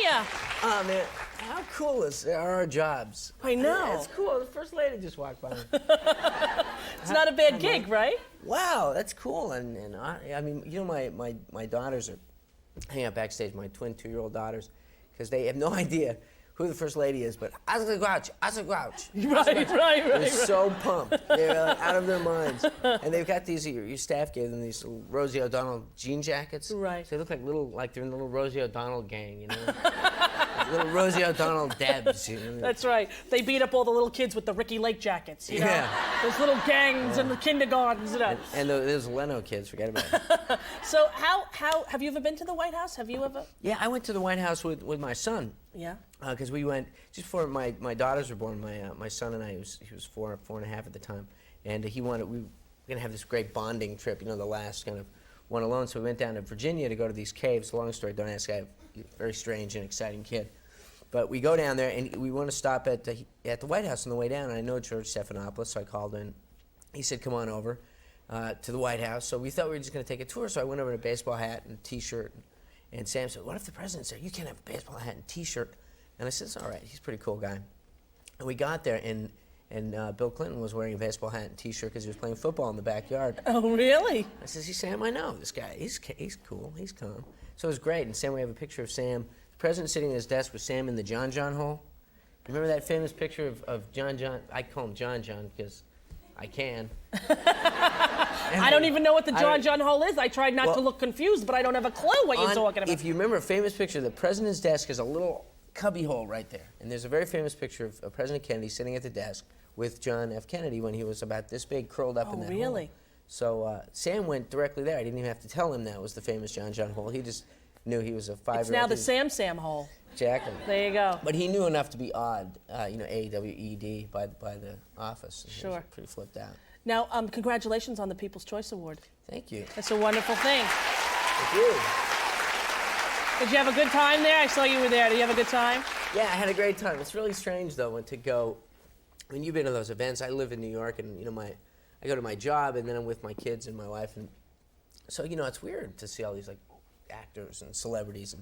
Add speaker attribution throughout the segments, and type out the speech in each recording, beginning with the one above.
Speaker 1: you?
Speaker 2: Oh, man, how cool are our jobs?
Speaker 1: I know.
Speaker 2: That's cool. The first lady just walked by.
Speaker 1: It's not a bad gig, right?
Speaker 2: Wow, that's cool. And I mean, you know, my daughters are hanging out backstage, my twin 2-year-old daughters, because they have no idea who the first lady is, but Asa Grouch.
Speaker 1: Right.
Speaker 2: They're so pumped. They're like, out of their minds. And they've got these, your staff gave them these little Rosie O'Donnell jean jackets.
Speaker 1: Right.
Speaker 2: So they look like they're in the little Rosie O'Donnell gang, you know? Little Rosie O'Donnell Debs, you know?
Speaker 1: That's right. They beat up all the little kids with the Ricky Lake jackets, you know?
Speaker 2: Yeah.
Speaker 1: Those little gangs in the kindergartens, you know?
Speaker 2: And those Leno kids, forget about it.
Speaker 1: So how have you ever been to the White House? Have you ever?
Speaker 2: Yeah, I went to the White House with my son.
Speaker 1: Yeah.
Speaker 2: Because we went just before my daughters were born. My son and I, he was four and a half at the time, and we were gonna have this great bonding trip. You know, the last kind of one alone. So we went down to Virginia to go to these caves. Long story, don't ask. I have a very strange and exciting kid, but we go down there and we want to stop at the White House on the way down. And I know George Stephanopoulos, so I called in. He said, "Come on over to the White House." So we thought we were just gonna take a tour. So I went over in a baseball hat and T-shirt, and Sam said, "What if the president said you can't have a baseball hat and T-shirt?" And I said, "It's all right. He's a pretty cool guy." And we got there, and Bill Clinton was wearing a baseball hat and T-shirt because he was playing football in the backyard.
Speaker 1: Oh, really?
Speaker 2: I said, "See, Sam, I know this guy. He's cool. He's calm." So it was great. And Sam, we have a picture of Sam. The president sitting at his desk with Sam in the John John hole. Remember that famous picture of John John? I call him John John because I can.
Speaker 1: I don't even know what the John John hole is. I tried not to look confused, but I don't have a clue what you're talking about.
Speaker 2: If you remember a famous picture, the president's desk is a little cubby hole right there. And there's a very famous picture of President Kennedy sitting at the desk with John F. Kennedy when he was about this big, curled up in that
Speaker 1: really?
Speaker 2: hole. So Sam went directly there. I didn't even have to tell him that was the famous John John hole. He just knew he was a 5-year-old.
Speaker 1: It's now the Sam hole.
Speaker 2: Exactly.
Speaker 1: There you go.
Speaker 2: But he knew enough to be odd, you know, A-W-E-D by the office.
Speaker 1: Sure.
Speaker 2: He was pretty flipped out.
Speaker 1: Now, congratulations on the People's Choice Award.
Speaker 2: Thank you.
Speaker 1: That's a wonderful thing.
Speaker 2: Thank you.
Speaker 1: Did you have a good time there? I saw you were there. Did you have a good time?
Speaker 2: Yeah, I had a great time. It's really strange, though, to go. When you've been to those events, I live in New York, and, you know, I go to my job, and then I'm with my kids and my wife, and so, you know, it's weird to see all these, like, actors and celebrities,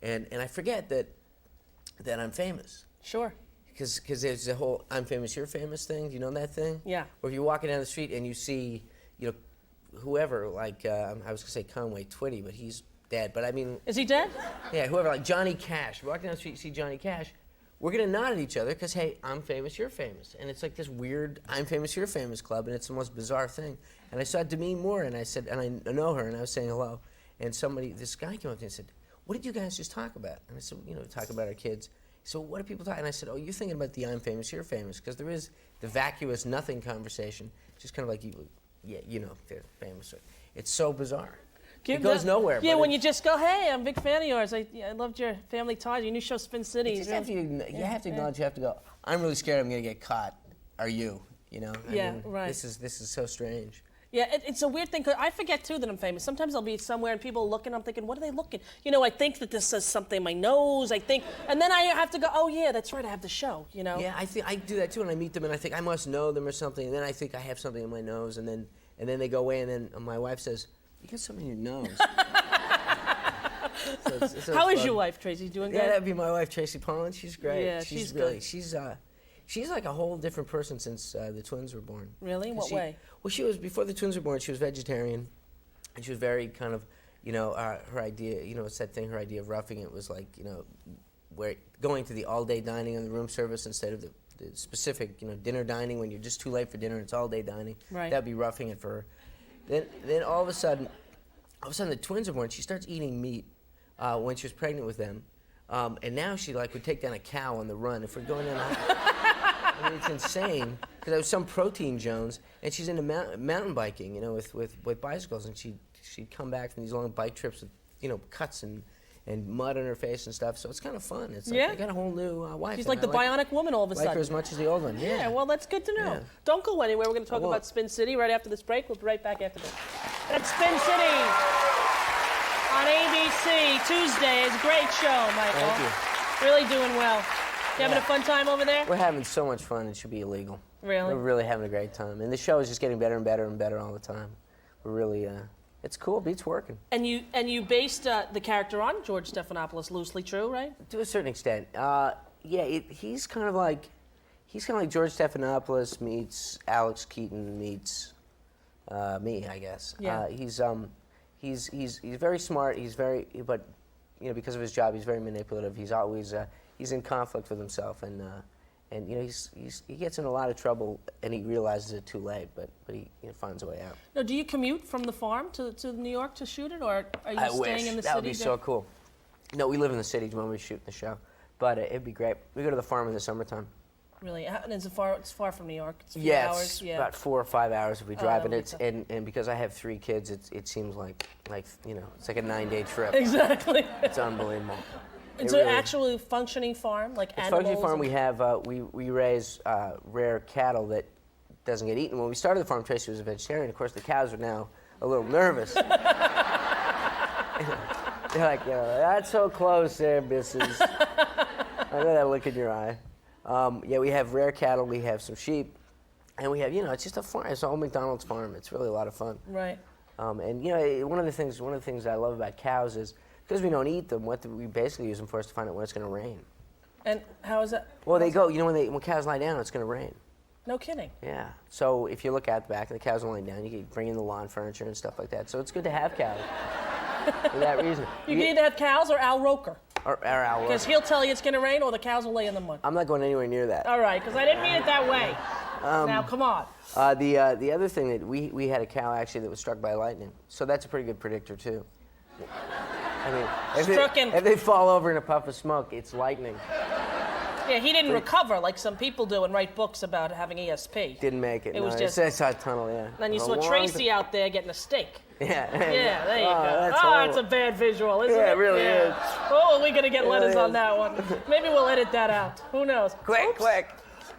Speaker 2: and I forget that I'm famous.
Speaker 1: Sure.
Speaker 2: Because there's the whole "I'm famous, you're famous" thing. Do you know that thing?
Speaker 1: Yeah.
Speaker 2: Or if you're walking down the street and you see, you know, whoever, like, I was going to say Conway Twitty, but he's dead. But I mean...
Speaker 1: Is he dead?
Speaker 2: Yeah, whoever, like Johnny Cash. Walking down the street, you see Johnny Cash. We're going to nod at each other because, hey, I'm famous, you're famous. And it's like this weird "I'm famous, you're famous" club, and it's the most bizarre thing. And I saw Demi Moore, and I said, and I know her, and I was saying hello. And this guy came up to me and said, "What did you guys just talk about?" And I said, "You know, talk about our kids." So what are people talking? And I said, "Oh, you're thinking about the "I'm famous, you're famous," because there is the vacuous nothing conversation, just kind of like you know, they're famous. It's so bizarre. It goes nowhere.
Speaker 1: Yeah, when you just go, "Hey, I'm a big fan of yours. I loved your Family Ties, your new show, Spin City."
Speaker 2: You have to acknowledge. You have to go, "I'm really scared I'm going to get caught. Are you?" You know? I mean,
Speaker 1: right.
Speaker 2: This is so strange.
Speaker 1: Yeah, it's a weird thing, because I forget, too, that I'm famous. Sometimes I'll be somewhere and people are looking, I'm thinking, what are they looking? You know, I think that this says something in my nose, and then I have to go, oh, yeah, that's right, I have the show, you know?
Speaker 2: Yeah, I do that, too, and I meet them, and I think I must know them or something, and then I think I have something in my nose, and then they go away, and then my wife says, "You got something in your nose." So
Speaker 1: How is your wife, Tracy? Doing good?
Speaker 2: Yeah, that'd be my wife, Tracy Pollan. She's great.
Speaker 1: Yeah, she's good.
Speaker 2: She's like a whole different person since the twins were born.
Speaker 1: Really? What way?
Speaker 2: Well, she was, before the twins were born, she was vegetarian, and she was very kind of, you know, her idea, you know, it's that thing, her idea of roughing it was like, you know, going to the all-day dining on the room service instead of the specific, you know, dinner dining when you're just too late for dinner, it's all-day dining.
Speaker 1: Right.
Speaker 2: That'd be roughing it for her. Then all of a sudden the twins are born, she starts eating meat when she was pregnant with them. And now she would take down a cow on the run. If we're going down, I mean, it's insane. Because there was some protein Jones, and she's into mountain biking, you know, with bicycles, and she'd come back from these long bike trips with, you know, cuts and mud on her face and stuff. So it's kind of fun. It's like I got a whole new wife.
Speaker 1: She's like the bionic woman all of a sudden.
Speaker 2: Like her as much as the old one. Yeah.
Speaker 1: Well, that's good to know.
Speaker 2: Yeah.
Speaker 1: Don't go anywhere. We're going to talk about Spin City right after this break. We'll be right back after this. That's Spin City on ABC Tuesday. It's a great show, Michael.
Speaker 2: Thank you.
Speaker 1: Really doing well. You having a fun time over there?
Speaker 2: We're having so much fun. It should be illegal.
Speaker 1: Really?
Speaker 2: We're really having a great time, and the show is just getting better and better and better all the time. We're really It's cool. Beats working.
Speaker 1: And you based the character on George Stephanopoulos, loosely true, right?
Speaker 2: To a certain extent. Yeah, he's kind of like George Stephanopoulos meets Alex Keaton meets me, I guess.
Speaker 1: Yeah.
Speaker 2: He's very smart. But because of his job, he's very manipulative. He's always he's in conflict with himself, and he gets in a lot of trouble, and he realizes it too late. But he finds a way out.
Speaker 1: Now, do you commute from the farm to New York to shoot it, or are you
Speaker 2: I
Speaker 1: staying
Speaker 2: wish.
Speaker 1: in the
Speaker 2: That would
Speaker 1: city?
Speaker 2: be so cool. No, we live in the city when we shoot the show, but it'd be great. We go to the farm in the summertime.
Speaker 1: Really? And it's far from New York. It's a few
Speaker 2: Yeah,
Speaker 1: hours.
Speaker 2: it's about 4 or 5 hours if we drive, and
Speaker 1: that'll be
Speaker 2: it's
Speaker 1: tough.
Speaker 2: and because I have 3 kids, it seems like it's like a 9-day trip.
Speaker 1: Exactly.
Speaker 2: It's unbelievable.
Speaker 1: It's
Speaker 2: It
Speaker 1: an
Speaker 2: really is.
Speaker 1: actually functioning farm, like
Speaker 2: It's
Speaker 1: animals.
Speaker 2: functioning farm.
Speaker 1: and-
Speaker 2: We have we raise rare cattle that doesn't get eaten. When we started the farm, Tracy was a vegetarian. Of course, the cows are now a little nervous. They're like, that's so close there, Mrs. I know that look in your eye. Yeah, we have rare cattle. We have some sheep, and we have it's just a farm. It's an old McDonald's farm. It's really a lot of fun.
Speaker 1: Right.
Speaker 2: And one of the things I love about cows is because we don't eat them, we basically use them for is to find out when it's going to rain.
Speaker 1: And how is that?
Speaker 2: Well, they go. When cows lie down, it's going to rain.
Speaker 1: No kidding.
Speaker 2: Yeah. So if you look at the back, the cows are lying down. You can bring in the lawn furniture and stuff like that. So it's good to have cows for that reason.
Speaker 1: You can either have cows or Al Roker,
Speaker 2: Or owl.
Speaker 1: because he'll tell you it's going to rain, or the cows will lay in the mud.
Speaker 2: I'm not going anywhere near that.
Speaker 1: All right, because I didn't mean it that way. Now, come on.
Speaker 2: The other thing that we had a cow actually that was struck by lightning. So that's a pretty good predictor too. I mean, if they fall over in a puff of smoke, it's lightning.
Speaker 1: Yeah, he didn't recover like some people do and write books about having ESP.
Speaker 2: Didn't make it.
Speaker 1: It was
Speaker 2: no,
Speaker 1: just.
Speaker 2: it's a tunnel, yeah.
Speaker 1: Then you
Speaker 2: It was
Speaker 1: saw
Speaker 2: a long
Speaker 1: Tracy out there getting a steak.
Speaker 2: Yeah.
Speaker 1: Yeah, there you go.
Speaker 2: That's
Speaker 1: Oh,
Speaker 2: horrible.
Speaker 1: it's a bad visual, isn't it?
Speaker 2: Yeah, it really is.
Speaker 1: Oh, we're going to get letters
Speaker 2: really
Speaker 1: on
Speaker 2: is.
Speaker 1: that one. Maybe we'll edit that out. Who knows?
Speaker 2: Quick.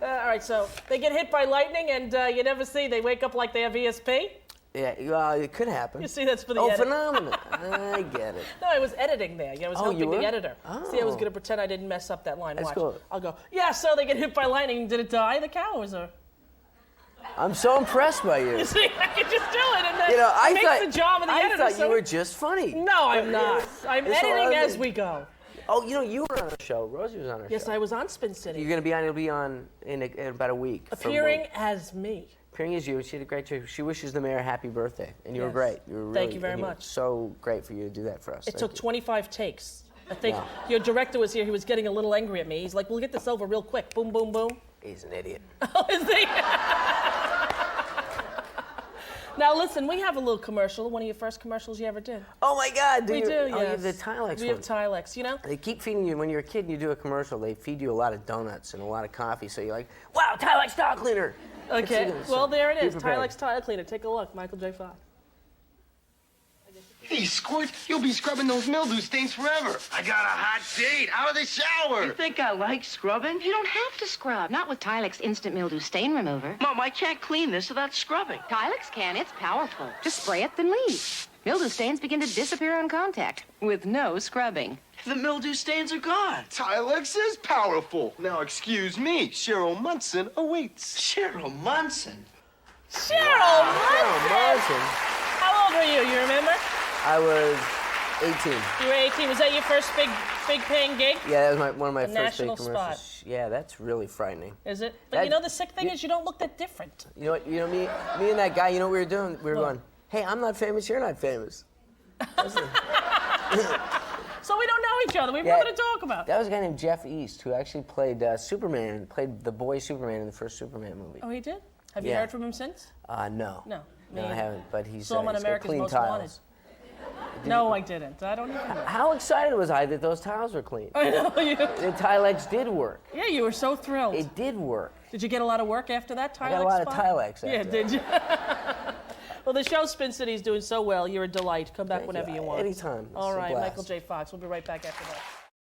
Speaker 1: All right, so they get hit by lightning and you never see, they wake up like they have ESP.
Speaker 2: Yeah, it could happen.
Speaker 1: You see, that's for the
Speaker 2: Oh,
Speaker 1: edit.
Speaker 2: phenomenal. I get it.
Speaker 1: No, I was editing there. I was
Speaker 2: Oh,
Speaker 1: helping
Speaker 2: you
Speaker 1: the
Speaker 2: were?
Speaker 1: editor. See, I was
Speaker 2: Oh.
Speaker 1: going to pretend I didn't mess up that line.
Speaker 2: That's
Speaker 1: Watch.
Speaker 2: cool.
Speaker 1: I'll go, yeah, so they get hit by lightning. Did it die, the cow? Or
Speaker 2: I'm so impressed by you.
Speaker 1: You see, I could just do it, and then
Speaker 2: I
Speaker 1: it makes
Speaker 2: thought,
Speaker 1: the job of the editor.
Speaker 2: I thought
Speaker 1: so
Speaker 2: you were just funny.
Speaker 1: No, I'm not. I'm
Speaker 2: It's
Speaker 1: editing
Speaker 2: all
Speaker 1: as
Speaker 2: right.
Speaker 1: we go.
Speaker 2: Oh, you were on a show. Rosie was on our show.
Speaker 1: Yes, I was on Spin City.
Speaker 2: You're going to be on. It'll be on in about a week.
Speaker 1: Appearing as me.
Speaker 2: Appearing as you. She did a great job. She wishes the mayor a happy birthday, and you were
Speaker 1: Yes.
Speaker 2: great. You were really,
Speaker 1: Thank you very
Speaker 2: and it was
Speaker 1: much.
Speaker 2: So great for you to do that for us.
Speaker 1: It
Speaker 2: Thank
Speaker 1: took
Speaker 2: you.
Speaker 1: 25 takes. I think
Speaker 2: Wow.
Speaker 1: your director was here. He was getting a little angry at me. He's like, we'll get this over real quick. Boom, boom, boom.
Speaker 2: He's an idiot.
Speaker 1: Oh, is he? Now, listen, we have a little commercial. One of your first commercials you ever did.
Speaker 2: Oh my God!
Speaker 1: We do,
Speaker 2: Oh,
Speaker 1: yes.
Speaker 2: you have the Tilex
Speaker 1: We
Speaker 2: one.
Speaker 1: have Tilex, you know?
Speaker 2: They keep feeding you when you're a kid and you do a commercial. They feed you a lot of donuts and a lot of coffee, so you're like, "Wow, Tilex tile cleaner."
Speaker 1: Okay,
Speaker 2: It's-
Speaker 1: well, there it
Speaker 2: be
Speaker 1: is.
Speaker 2: prepared.
Speaker 1: Tilex Tile Cleaner. Take a look. Michael J. Fox.
Speaker 3: Hey, Squirt, you'll be scrubbing those mildew stains forever. I got a hot date out of the shower.
Speaker 4: You think I like scrubbing?
Speaker 5: You don't have to scrub. Not with Tilex Instant Mildew Stain Remover.
Speaker 4: Mom, I can't clean this without scrubbing.
Speaker 5: Tilex can. It's powerful. Just spray it, then leave. Mildew stains begin to disappear on contact with no scrubbing.
Speaker 4: The mildew stains are gone.
Speaker 3: Tilex is powerful. Now, excuse me, Cheryl Munson awaits.
Speaker 4: Cheryl Munson.
Speaker 1: Cheryl
Speaker 2: Oh,
Speaker 1: Munson!
Speaker 2: Martin.
Speaker 1: How old were you? You remember?
Speaker 2: I was 18.
Speaker 1: You were 18. Was that your first big paying gig?
Speaker 2: Yeah, that was one of my
Speaker 1: A
Speaker 2: first
Speaker 1: national
Speaker 2: big commercials. Yeah, that's really frightening.
Speaker 1: Is it? But
Speaker 2: That-
Speaker 1: you know, the sick thing is you don't look that different.
Speaker 2: You know what? Me and that guy. You know what we were doing? We were
Speaker 1: What?
Speaker 2: going, "Hey, I'm not famous. You're not famous."
Speaker 1: So we don't know each other. We have
Speaker 2: Yeah.
Speaker 1: nothing to talk about.
Speaker 2: That was a guy named Jeff East who actually played Superman. Played the boy Superman in the first Superman movie.
Speaker 1: Oh, he did? Have you
Speaker 2: Yeah.
Speaker 1: heard from him since?
Speaker 2: No.
Speaker 1: No, me
Speaker 2: No, I
Speaker 1: either.
Speaker 2: haven't. But he's
Speaker 1: Saw him on
Speaker 2: he's got
Speaker 1: America's
Speaker 2: clean
Speaker 1: Most
Speaker 2: tiles.
Speaker 1: No, I didn't. I don't even know.
Speaker 2: How excited was I that those tiles were clean?
Speaker 1: I know you.
Speaker 2: The Tilex did work.
Speaker 1: Yeah, you were so thrilled.
Speaker 2: It did work.
Speaker 1: Did you get a lot of work after that Tilex
Speaker 2: I got a lot of
Speaker 1: spot?
Speaker 2: Tilex after
Speaker 1: Yeah,
Speaker 2: that.
Speaker 1: did you? Well, the show Spin City is doing so well. You're a delight. Come back
Speaker 2: Thank
Speaker 1: whenever
Speaker 2: you.
Speaker 1: you want.
Speaker 2: Anytime. It's
Speaker 1: All
Speaker 2: a
Speaker 1: right,
Speaker 2: blast.
Speaker 1: Michael J. Fox. We'll be right back after that.